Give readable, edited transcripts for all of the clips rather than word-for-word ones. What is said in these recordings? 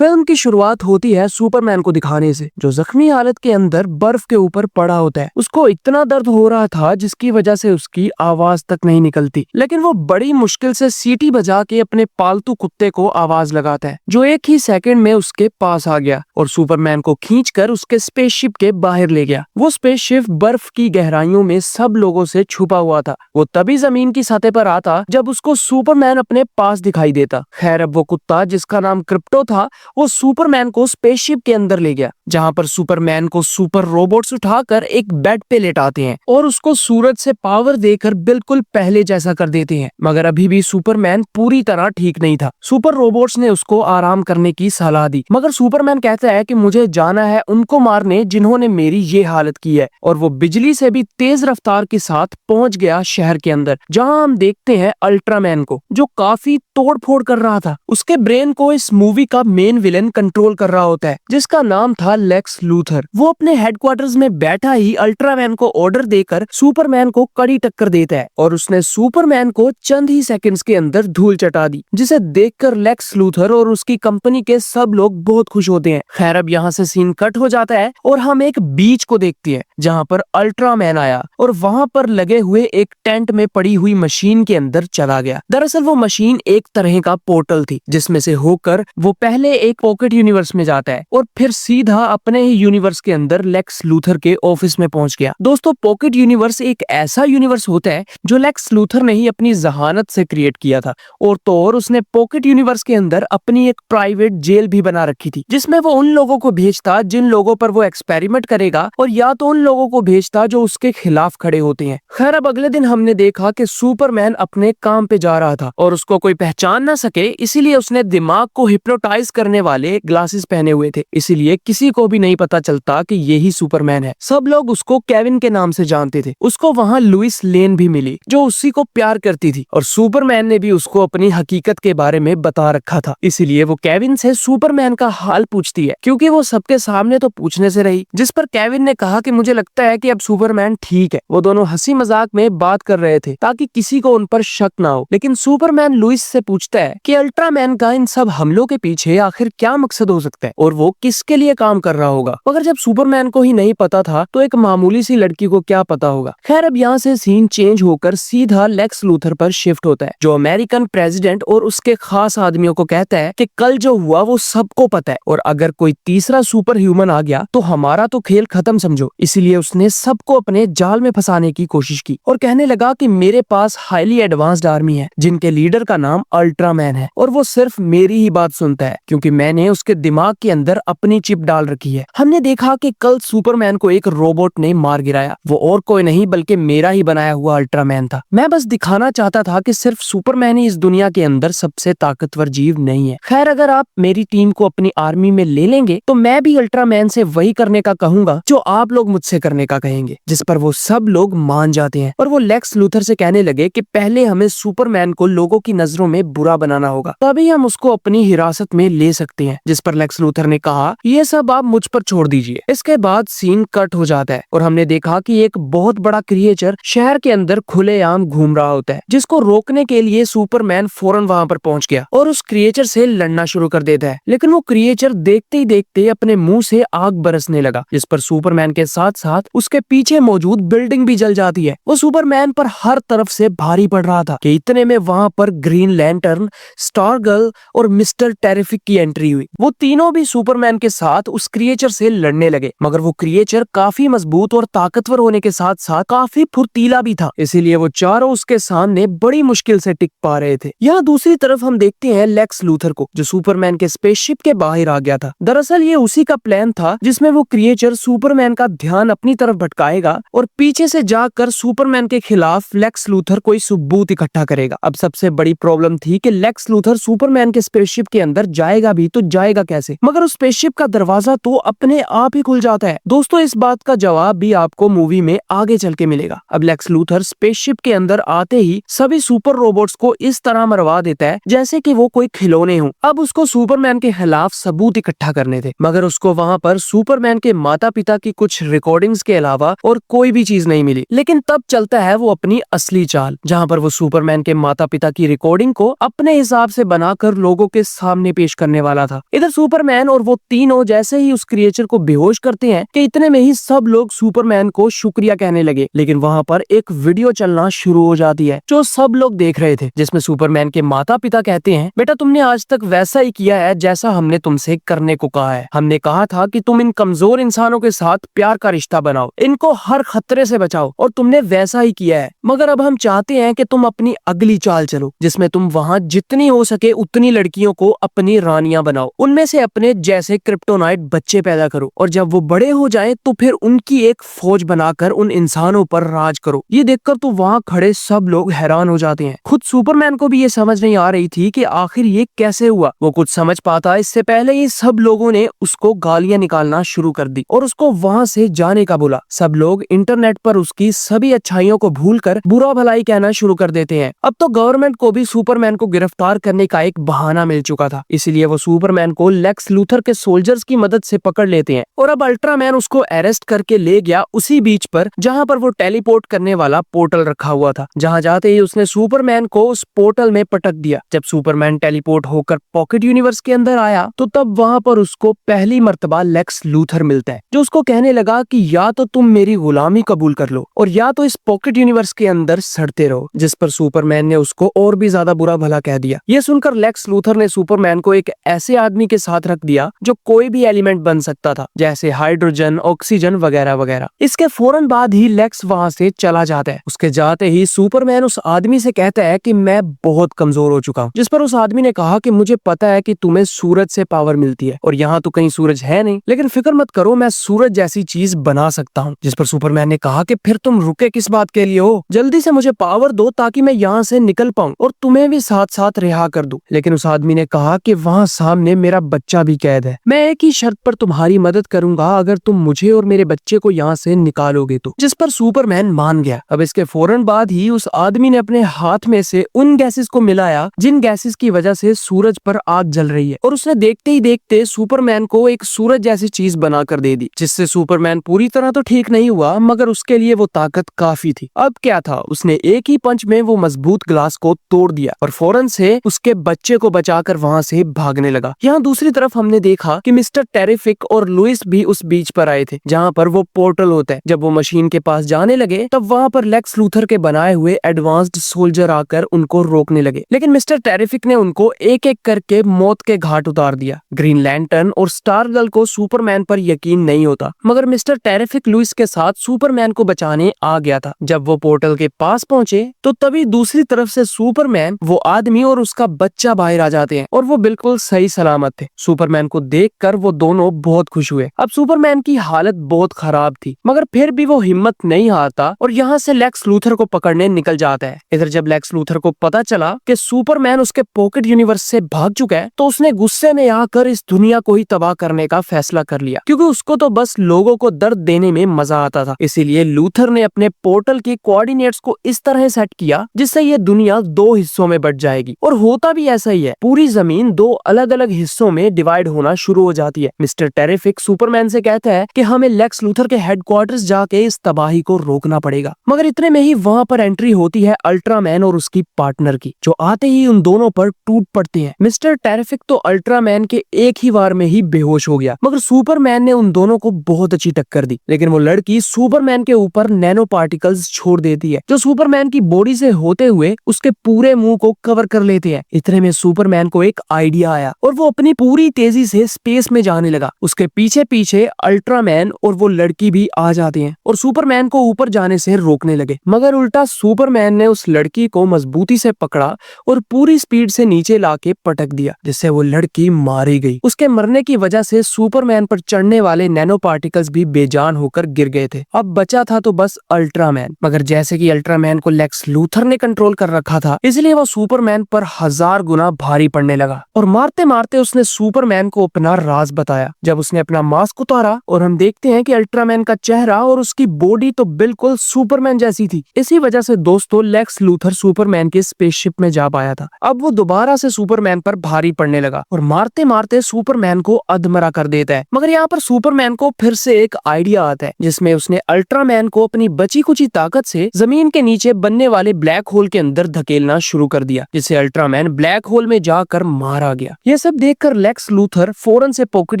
Film की शुरुआत होती है सुपरमैन को दिखाने से, जो जख्मी हालत के अंदर बर्फ के ऊपर पड़ा होता है। उसको इतना दर्द हो रहा था जिसकी वजह से उसकी आवाज तक नहीं निकलती, लेकिन वो बड़ी मुश्किल से सीटी बजा के अपने पालतू कुत्ते को आवाज लगाता है, जो एक ही सेकंड में उसके पास आ गया और सुपरमैन को खींचकर उसके स्पेसशिप के बाहर ले गया। वो स्पेसशिप बर्फ की गहराइयों में सब लोगों से छुपा हुआ था। वो तभी जमीन की सतह पर आता जब उसको सुपरमैन अपने पास दिखाई देता। खैर, अब वो कुत्ता जिसका नाम क्रिप्टो था, वो सुपरमैन को स्पेसशिप के अंदर ले गया, जहां पर सुपरमैन को सुपर रोबोट्स उठाकर एक बेड पे लेटाते हैं और उसको सूरज से पावर देकर बिल्कुल पहले जैसा कर देते हैं। मगर अभी भी सुपरमैन पूरी तरह ठीक नहीं था। सुपर रोबोट्स ने उसको आराम करने की सलाह दी, मगर सुपरमैन कहता है कि मुझे जाना है उनको मारने जिन्होंने मेरी ये हालत की है, और वो बिजली से भी तेज रफ्तार के साथ पहुंच गया शहर के अंदर, जहां हम देखते हैं अल्ट्रामैन को, जो काफी तोड़ फोड़ कर रहा था। उसके ब्रेन को इस मूवी का मेन विलेन कंट्रोल कर रहा होता है, जिसका नाम था लेक्स लूथर। वो अपने हेडक्वार्टर्स में बैठा ही अल्ट्रामैन को ऑर्डर देकर सुपरमैन को कड़ी टक्कर देता है, और उसने सुपरमैन को चंद ही सेकंड्स के अंदर धूल चटा दी, जिसे देखकर लेक्स लूथर और उसकी कंपनी के सब लोग बहुत खुश होते हैं। खैर, अब यहाँ से सीन कट हो जाता है और हम एक बीच को देखते हैं जहाँ पर अल्ट्रामैन आया और वहाँ पर लगे हुए एक टेंट में पड़ी हुई मशीन के अंदर चला गया। दरअसल वो मशीन एक तरह का पोर्टल थी, जिसमें से होकर वो पहले एक पॉकेट यूनिवर्स में जाता है और फिर सीधा अपने ही यूनिवर्स के अंदर लेक्स लूथर के ऑफिस में पहुंच गया। दोस्तों, पॉकेट यूनिवर्स एक ऐसा यूनिवर्स होता है जो लेक्स लूथर ने ही अपनी जहानत से क्रिएट किया था, और तो और उसने पॉकेट यूनिवर्स के अंदर अपनी एक प्राइवेट जेल भी बना रखी थी, जिसमें वो उन लोगों को भेजता जिन लोगों पर वो एक्सपेरिमेंट करेगा, और या तो उन लोगों को भेजता जो उसके खिलाफ खड़े होते हैं। खैर, अब अगले दिन हमने देखा कि सुपरमैन अपने काम पे जा रहा था और उसको कोई पहचान ना सके, इसीलिए उसने दिमाग को हिप्नोटाइज करने वाले ग्लासेस पहने हुए थे, इसीलिए किसी को भी नहीं पता चलता कि यही सुपरमैन है। सब लोग उसको केविन के नाम से जानते थे। उसको वहाँ लुइस लेन भी मिली, जो उसी को प्यार करती थी, और सुपरमैन ने भी उसको अपनी हकीकत के बारे में बता रखा था। इसीलिए वो केविन से सुपरमैन का हाल पूछती है, क्योंकि वो सबके सामने तो पूछने से रही, जिस पर केविन ने कहा कि मुझे लगता है कि अब सुपरमैन ठीक है। वो दोनों हंसी मजाक में बात कर रहे थे ताकि किसी को उन पर शक ना हो, लेकिन सुपरमैन लुइस से पूछता है कि अल्ट्रामैन का इन सब हमलों के पीछे आखिर क्या मकसद हो सकता है और वो किसके लिए काम कर रहा होगा। मगर जब सुपरमैन को ही नहीं पता था तो एक मामूली सी लड़की को क्या पता होगा। खैर, अब यहाँ से सीन चेंज होकर सीधा लेक्स लूथर पर शिफ्ट होता है, जो अमेरिकन प्रेसिडेंट और उसके खास आदमियों को कहता है कि कल जो हुआ वो सबको पता है, और अगर कोई तीसरा सुपर ह्यूमन आ गया तो हमारा तो खेल खत्म समझो। इसीलिए उसने सबको अपने जाल में फंसाने की कोशिश की और कहने लगा कि मेरे पास हाईली एडवांस्ड आर्मी है, जिनके लीडर का नाम अल्ट्रामैन है, और वो सिर्फ मेरी ही बात सुनता है क्योंकि मैंने उसके दिमाग के अंदर अपनी चिप डाल रखी है। हमने देखा कि कल सुपरमैन को एक रोबोट ने मार गिराया। वो और कोई नहीं बल्कि मेरा ही बनाया हुआ अल्ट्रामैन था। मैं बस दिखाना चाहता था कि सिर्फ सुपरमैन ही इस दुनिया के अंदर सबसे ताकतवर जीव नहीं है। खैर, अगर आप मेरी टीम को अपनी आर्मी में ले लेंगे तो मैं भी अल्ट्रामैन से वही करने का कहूंगा जो आप लोग मुझसे करने का कहेंगे, जिस पर वो सब लोग मान जाते हैं। और वो लेक्स लूथर से कहने लगे कि पहले हमें सुपरमैन को लोगों की नजरों में बुरा बनाना होगा, तभी हम उसको अपनी हिरासत में ले सकते हैं। जिस पर लेक्स लूथर ने कहा, ये सब आप मुझ पर छोड़ दीजिए। इसके बाद सीन कट हो जाता है और हमने देखा कि एक बहुत बड़ा क्रिएचर शहर के अंदर खुलेआम घूम रहा होता है, जिसको रोकने के लिए सुपरमैन फौरन वहां पर पहुंच गया और उस क्रिएचर से लड़ना शुरू कर देता है। लेकिन वो क्रिएचर देखते ही देखते अपने मुंह से आग बरसने लगा, जिस पर सुपरमैन के साथ साथ उसके पीछे मौजूद बिल्डिंग भी जल जाती है। वो सुपरमैन पर हर तरफ से भारी पड़ रहा था कि इतने में वहां पर ग्रीन लैंटर्न, स्टार गर्ल और मिस्टर टेरिफिक की एंट्री हुई। वो तीनों भी सुपरमैन के साथ उस क्रिएचर से लड़ने लगे, मगर वो क्रिएचर काफी मजबूत और ताकतवर होने के साथ साथ काफी फुर्तीला भी था, इसीलिए वो चारों उसके सामने बड़ी मुश्किल से टिक पा रहे थे। यहाँ दूसरी तरफ हम देखते हैं लेक्स लूथर को, जो सुपरमैन के स्पेसशिप के बाहर आ गया था। दरअसल ये उसी का प्लान था जिसमें वो क्रिएचर सुपरमैन का ध्यान अपनी तरफ भटकाएगा और पीछे से जाकर सुपरमैन के खिलाफ लेक्स लूथर कोई सबूत इकट्ठा करेगा। अब सबसे बड़ी प्रॉब्लम थी कि लेक्स लूथर सुपरमैन के स्पेसशिप के अंदर जाएगा भी तो जाएगा कैसे, मगर उस स्पेसशिप का दरवाजा तो अपने आप ही खुल जाता है। दोस्तों, इस बात का जवाब भी आपको मूवी में आगे चल के मिलेगा। अब लेक्स लूथर स्पेसशिप के अंदर आते ही सभी सुपर रोबोट्स को इस तरह मरवा देता है जैसे कि वो कोई खिलौने हों। अब उसको सुपरमैन के खिलाफ सबूत इकट्ठा करने थे, मगर उसको वहाँ पर सुपरमैन के माता पिता की कुछ रिकॉर्डिंग्स के अलावा और कोई भी चीज नहीं मिली। लेकिन तब चलता है वो अपनी असली चाल, जहाँ पर वो सुपरमैन के माता पिता की रिकॉर्डिंग को अपने हिसाब से बनाकर लोगों के सामने पेश करने वाला था। इधर सुपरमैन और वो तीनों जैसे ही उस क्रिएचर को बेहोश करते हैं कि इतने में ही सब लोग सुपरमैन को शुक्रिया कहने लगे। लेकिन वहाँ पर एक वीडियो चलना शुरू हो जाती है जो सब लोग देख रहे थे, जिसमें सुपरमैन के माता पिता कहते हैं, बेटा तुमने आज तक वैसा ही किया है जैसा हमने तुमसे करने को कहा है। हमने कहा था कि तुम इन कमजोर इंसानों के साथ प्यार का रिश्ता बनाओ, इनको हर खतरे से बचाओ, और तुमने वैसा ही किया है। मगर अब हम चाहते हैं कि तुम अपनी अगली चाल चलो, जिसमें तुम वहाँ जितनी हो सके उतनी लड़कियों को अपनी रानियां बनाओ, उनमें से अपने जैसे क्रिप्टोनाइट बच्चे पैदा करो, और जब वो बड़े हो जाएं तो फिर उनकी एक फौज बनाकर उन इंसानों पर राज करो। ये देखकर तो वहाँ खड़े सब लोग हैरान हो जाते हैं। खुद सुपरमैन को भी ये समझ नहीं आ रही थी कि आखिर ये कैसे हुआ। वो कुछ समझ पाता इससे पहले ही सब लोगों ने उसको गालियां निकालना शुरू कर दी और उसको वहाँ से जाने का बोला। सब लोग इंटरनेट पर उसकी सभी अच्छाइयों को भूलकर बुरा भलाई कहना शुरू कर देते हैं। अब तो गवर्नमेंट को भी सुपरमैन को गिरफ्तार करने का एक बहाना मिल चुका था, इसलिए वो सुपरमैन को लेक्स लूथर के सोल्जर्स की मदद से पकड़ लेते हैं और अब अल्ट्रामैन उसको अरेस्ट करके ले गया उसी बीच पर जहाँ पर वो टेलीपोर्ट करने वाला पोर्टल रखा हुआ था। जहाँ जाते ही उसने सुपरमैन को उस पोर्टल में पटक दिया। जब सुपरमैन टेलीपोर्ट होकर पॉकेट यूनिवर्स के अंदर आया तो तब वहाँ पर उसको पहली मर्तबा लेक्स लूथर मिलता है, जो उसको कहने लगा कि या तो तुम मेरी गुलामी कबूल कर लो और या तो इस पॉकेट यूनिवर्स के अंदर सड़ते रहो। जिस पर सुपरमैन ने उसको और भी ज्यादा बुरा भला कह दिया। ये सुनकर लेक्स लूथर ने सुपरमैन को एक ऐसे आदमी के साथ रख दिया जो कोई भी एलिमेंट बन सकता था, जैसे हाइड्रोजन, ऑक्सीजन वगैरह वगैरह। इसके फौरन बाद ही लेक्स वहाँ से चला जाता है। उसके जाते ही सुपरमैन उस आदमी से कहता है कि मैं बहुत कमजोर हो चुका हूँ। जिस पर उस आदमी ने कहा कि मुझे पता है कि तुम्हें सूरज से पावर मिलती है और यहाँ तो कहीं सूरज है नहीं, लेकिन फिक्र मत करो, मैं सूरज जैसी चीज बना सकता हूँ। जिस पर सुपरमैन ने कहा कि फिर तुम रुके किस बात के लिए हो, जल्दी से मुझे पावर दो ताकि मैं यहाँ से निकल पाऊँ और तुम्हें भी साथ साथ रिहा कर दूं। लेकिन उस आदमी ने कहा कि वहाँ सामने मेरा बच्चा भी कैद है, मैं एक ही शर्त पर तुम्हारी मदद करूंगा अगर तुम मुझे और मेरे बच्चे को यहाँ से निकालोगे तो। जिस पर सुपरमैन मान गया। अब इसके फौरन बाद ही उस आदमी ने अपने हाथ में से उन गैसेस को मिलाया जिन गैसेस की वजह से सूरज पर आग जल रही है, और उसने देखते ही देखते सुपरमैन को एक सूरज जैसी चीज बनाकर दे दी, जिससे सुपरमैन पूरी तरह तो ठीक नहीं हुआ मगर उसके लिए वो ताकत काफी थी। अब क्या था, उसने एक ही पंच में वो मजबूत ग्लास को तोड़ दिया और फौरन से उसके बच्चे को बचाकर वहाँ से भागने लगा। यहाँ दूसरी तरफ हमने देखा कि मिस्टर टेरिफिक और लुइस भी उस बीच पर आए थे जहाँ पर वो पोर्टल होता है। जब वो मशीन के पास जाने लगे तब वहाँ पर लेक्स लूथर के बनाए हुए एडवांस्ड सोल्जर आकर उनको रोकने लगे, लेकिन मिस्टर टेरिफिक ने उनको एक एक करके मौत के घाट उतार दिया। ग्रीन लैंटर्न और स्टार गर्ल को सुपरमैन पर यकीन नहीं होता, मगर मिस्टर टेरिफिक लुइस के साथ सुपरमैन को बचाने आ गया था। जब वो पोर्टल के पास पहुंचे तो तभी दूसरी तरफ से सुपरमैन, वो आदमी और उसका बच्चा बाहर आ जाते हैं और वो बिल्कुल सही सलामत थे। सुपरमैन को देखकर वो दोनों बहुत खुश हुए। अब सुपरमैन की हालत बहुत खराब थी, मगर फिर भी वो हिम्मत नहीं हारता और यहाँ से लेक्स लूथर को पकड़ने निकल जाता है। इधर जब लेक्स लूथर को पता चला कि सुपरमैन उसके पॉकेट यूनिवर्स से भाग चुका है तो उसने गुस्से में आकर इस दुनिया को ही तबाह करने का फैसला कर लिया, क्योंकि उसको तो बस लोगों को दर्द देने में मजा आता था। इसीलिए लूथर ने अपने पोर्टल के कोऑर्डिनेट्स को इस तरह सेट किया जिससे ये दुनिया दो हिस्सों में बट जाएगी, और होता भी ऐसा ही है। पूरी जमीन दो अलग अलग हिस्सों में डिवाइड होना शुरू हो जाती है। मिस्टर टेरिफिक सुपरमैन से कहता है कि हमें लेक्स लूथर के हेडक्वार्टर्स जाके इस तबाही को रोकना पड़ेगा, मगर इतने में ही वहाँ पर एंट्री होती है अल्ट्रामैन और उसकी पार्टनर की, जो आते ही उन दोनों पर टूट पड़ते हैं। मिस्टर टेरिफिक तो अल्ट्रामैन के एक ही वार में ही बेहोश हो गया, मगर सुपरमैन ने उन दोनों को बहुत अच्छी टक्कर दी। लेकिन वो लड़की सुपरमैन के ऊपर नैनो पार्टिकल्स छोड़ देती है, जो सुपरमैन की बॉडी से होते हुए उसके पूरे मुंह को कवर कर लेते हैं। इतने में सुपरमैन को एक आइडिया आया और वो अपनी पूरी तेजी से स्पेस में जाने लगा। उसके पीछे पीछे अल्ट्रामैन और वो लड़की भी आ जाते हैं और सुपरमैन को ऊपर जाने से रोकने लगे, मगर उल्टा सुपरमैन ने उस लड़की को मजबूती से पकड़ा और पूरी स्पीड से नीचे लाके पटक दिया, जिससे वो लड़की मारी गई। उसके मरने की वजह से सुपरमैन पर चढ़ने वाले नैनो पार्टिकल्स भी बेजान होकर गिर गए थे। अब बचा था तो बस अल्ट्रामैन, मगर जैसे कि अल्ट्रामैन को लेक्स लूथर ने कंट्रोल कर रखा था, इसलिए वो सुपरमैन पर 1000 गुना भारी पड़ने लगा और मारते मारते उसने सुपरमैन को अपना राज बताया। जब उसने अपना मास्क उतारा और हम देखते हैं कि अल्ट्रामैन का चेहरा और उसकी बॉडी तो बिल्कुल सुपरमैन जैसी थी। इसी वजह से दोस्तों लेक्स लूथर सुपरमैन के स्पेसशिप में जा पाया था। अब वो दोबारा से सुपरमैन पर भारी पड़ने लगा और मारते मारते सुपरमैन को अधमरा कर देता है। मगर यहाँ पर सुपरमैन को फिर से एक आइडिया आता है, जिसमें उसने अल्ट्रामैन को अपनी बची कुची ताकत से जमीन के नीचे बनने वाले ब्लैक होल के अंदर धकेलना शुरू कर दिया, जिससे अल्ट्रामैन ब्लैक होल में जाकर मारा गया। ये सब देखकर लेक्स लूथर फौरन से पॉकेट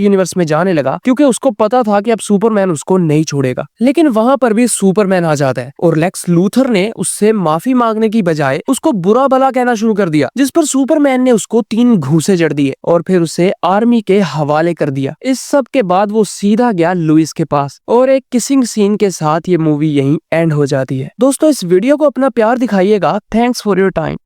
यूनिवर्स में जाने लगा, क्योंकि उसको पता था कि अब सुपरमैन उसको नहीं छोड़ेगा। लेकिन वहाँ पर भी सुपरमैन आ जाता है और लेक्स लूथर ने उससे माफी मांगने की बजाय उसको बुरा भला कहना शुरू कर दिया, जिस पर सुपरमैन ने उसको 3 घूंसे जड़ दिए और फिर उसे आर्मी के हवाले कर दिया। इस सब के बाद वो सीधा गया लुइस के पास और एक किसिंग सीन के साथ ये मूवी यहीं एंड हो जाती है। दोस्तों, इस वीडियो को अपना प्यार दिखाइएगा। Thanks for your time.